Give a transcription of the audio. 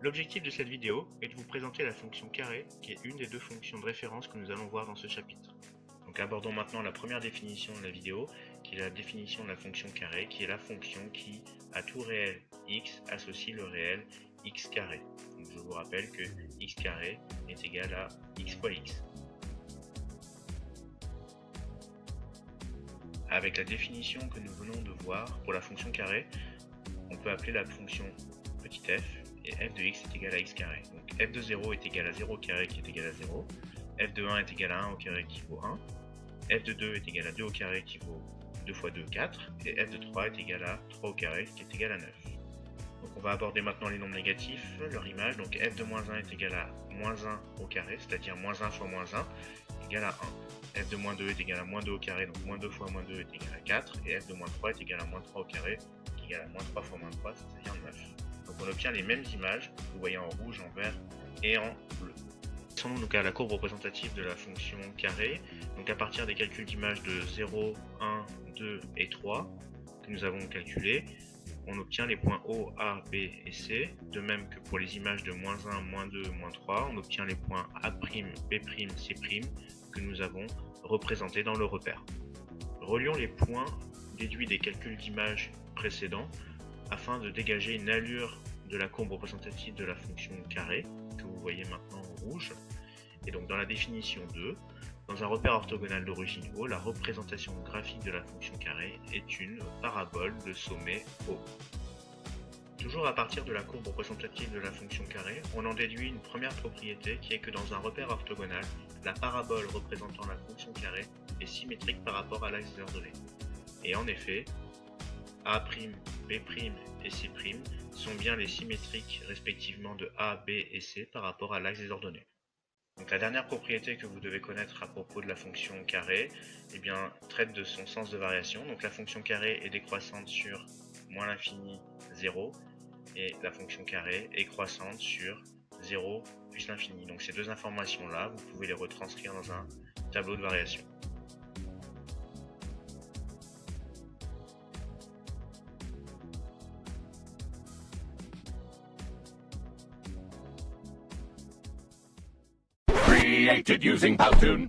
L'objectif de cette vidéo est de vous présenter la fonction carré, qui est une des deux fonctions de référence que nous allons voir dans ce chapitre. Donc abordons maintenant la première définition de la vidéo, qui est la définition de la fonction carré, qui est la fonction qui, à tout réel x, associe le réel x carré. Donc je vous rappelle que x carré est égal à x fois x. Avec la définition que nous venons de voir pour la fonction carré, on peut appeler la fonction petit f, et f de x est égal à x carré. Donc f de 0 est égal à 0 au carré qui est égal à 0, f de 1 est égal à 1 au carré qui vaut 1, f de 2 est égal à 2 au carré qui vaut 2 fois 2, 4, et f de 3 est égal à 3 au carré qui est égal à 9. Donc on va aborder maintenant les nombres négatifs, leur image. Donc f de moins 1 est égal à moins 1 au carré, c'est-à-dire moins 1 fois moins 1 égale à 1. f de moins 2 est égal à moins 2 au carré, donc moins 2 fois moins 2 est égal à 4, et f de moins 3 est égal à moins 3 au carré, qui est égal à moins 3 fois moins 3, c'est-à-dire 9. Donc on obtient les mêmes images, vous voyez en rouge, en vert et en bleu. Passons donc à la courbe représentative de la fonction carré. Donc à partir des calculs d'images de 0, 1, 2 et 3 que nous avons calculés, on obtient les points O, A, B et C. De même que pour les images de moins 1, moins 2, moins 3, on obtient les points A', B', C' que nous avons représentés dans le repère. Relions les points déduits des calculs d'images précédents afin de dégager une allure de la courbe représentative de la fonction carré, que vous voyez maintenant en rouge. Et donc dans la définition 2, dans un repère orthogonal d'origine O, la représentation graphique de la fonction carré est une parabole de sommet O. Toujours à partir de la courbe représentative de la fonction carré, on en déduit une première propriété qui est que dans un repère orthogonal, la parabole représentant la fonction carré est symétrique par rapport à l'axe des ordonnées. Et en effet, A', B' et C' sont bien les symétriques respectivement de A, B et C par rapport à l'axe des ordonnées. Donc la dernière propriété que vous devez connaître à propos de la fonction carré, traite de son sens de variation. Donc la fonction carré est décroissante sur moins l'infini 0 et la fonction carré est croissante sur 0 plus l'infini. Donc ces deux informations-là, vous pouvez les retranscrire dans un tableau de variation. Created using Powtoon.